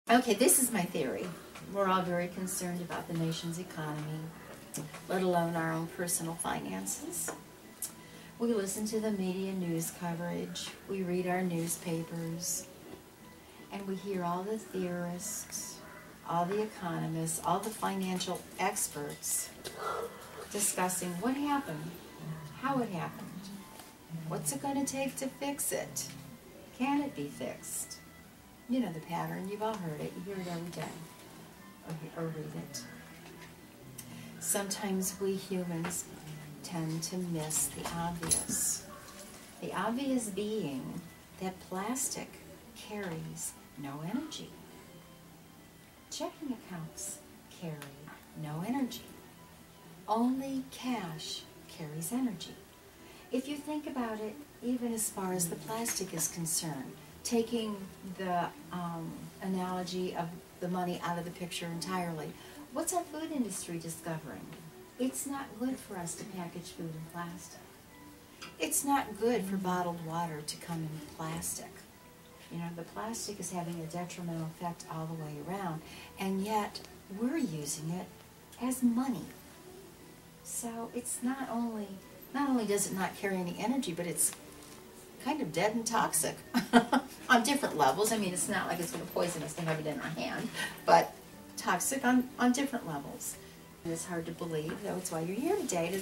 Okay, this is my theory. We're all very concerned about the nation's economy, let alone our own personal finances. We listen to the media news coverage, we read our newspapers, and we hear all the theorists, all the economists, all the financial experts discussing what happened, how it happened, what's it going to take to fix it, can it be fixed? You know the pattern, you've all heard it, you hear it every day, or read it. Sometimes we humans tend to miss the obvious. The obvious being that plastic carries no energy. Checking accounts carry no energy. Only cash carries energy. If you think about it, even as far as the plastic is concerned, taking the analogy of the money out of the picture entirely, what's our food industry discovering? It's not good for us to package food in plastic. It's not good for bottled water to come in plastic. You know, the plastic is having a detrimental effect all the way around, and yet we're using it as money. So it's not only does it not carry any energy, but it's kind of dead and toxic on different levels. I mean, it's not like it's going to poison us to have it in our hand, but toxic on different levels. And it's hard to believe, though it's why you're here today,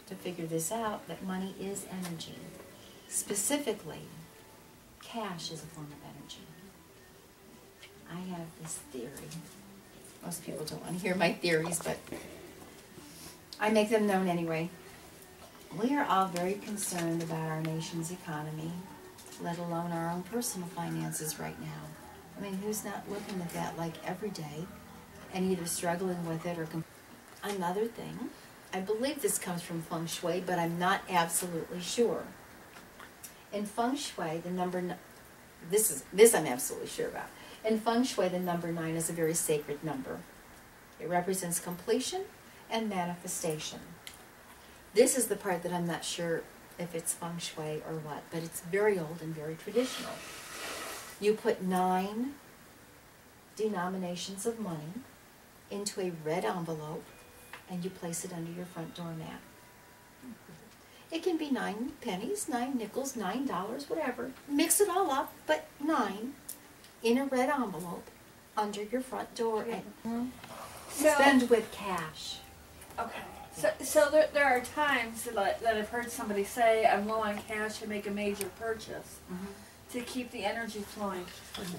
to figure this out, that money is energy. Specifically, cash is a form of energy. I have this theory. Most people don't want to hear my theories, but I make them known anyway. We are all very concerned about our nation's economy, let alone our own personal finances right now. I mean, who's not looking at that like every day and either struggling with it or... Another thing, I believe this comes from Feng Shui, but I'm not absolutely sure. In Feng Shui, the number... This I'm absolutely sure about. In Feng Shui, the number 9 is a very sacred number. It represents completion and manifestation. This is the part that I'm not sure if it's Feng Shui or what, but it's very old and very traditional. You put 9 denominations of money into a red envelope and you place it under your front doormat. It can be 9 pennies, 9 nickels, $9, whatever. Mix it all up, but 9 in a red envelope under your front door and spend with cash. Okay. So there are times that I've heard somebody say, I'm low on cash to make a major purchase to keep the energy flowing.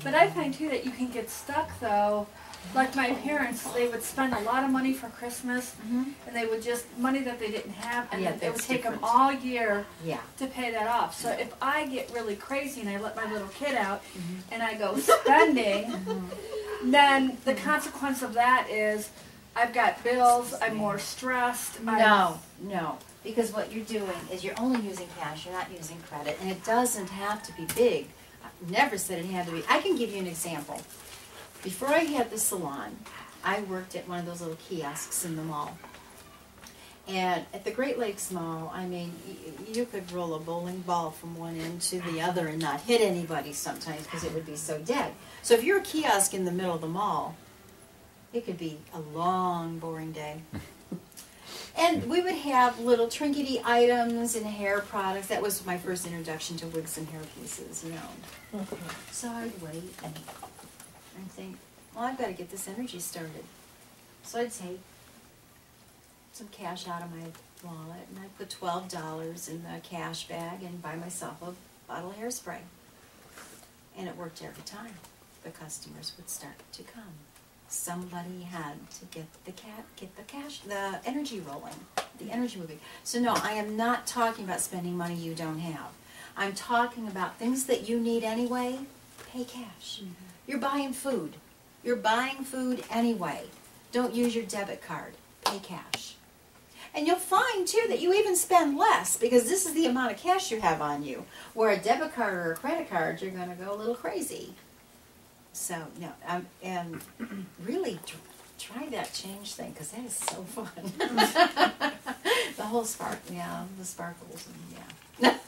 But I find too that you can get stuck though. Like my parents, they would spend a lot of money for Christmas and they would just, money that they didn't have, and it would take them all year to pay that off. So if I get really crazy and I let my little kid out and I go spending, then the consequence of that is I've got bills, I'm more stressed. No, because what you're doing is you're only using cash, you're not using credit, and it doesn't have to be big. I've never said it had to be. I can give you an example. Before I had the salon, I worked at one of those little kiosks in the mall. And at the Great Lakes Mall, I mean, you could roll a bowling ball from one end to the other and not hit anybody sometimes because it would be so dead. So if you're a kiosk in the middle of the mall, it could be a long, boring day. And we would have little trinkety items and hair products. That was my first introduction to wigs and hair pieces, you know. So I'd wait and think, well, I've got to get this energy started. So I'd take some cash out of my wallet and I'd put $12 in the cash bag and buy myself a bottle of hairspray. And it worked every time. The customers would start to come. Somebody had to get the energy rolling, the energy moving. So no, I am not talking about spending money you don't have. I'm talking about things that you need anyway. Pay cash. You're buying food. You're buying food anyway. Don't use your debit card. Pay cash. And you'll find too that you even spend less because this is the amount of cash you have on you. Where a debit card or a credit card, you're going to go a little crazy. So, no, and really try that change thing, because that is so fun. The whole the sparkles, and yeah.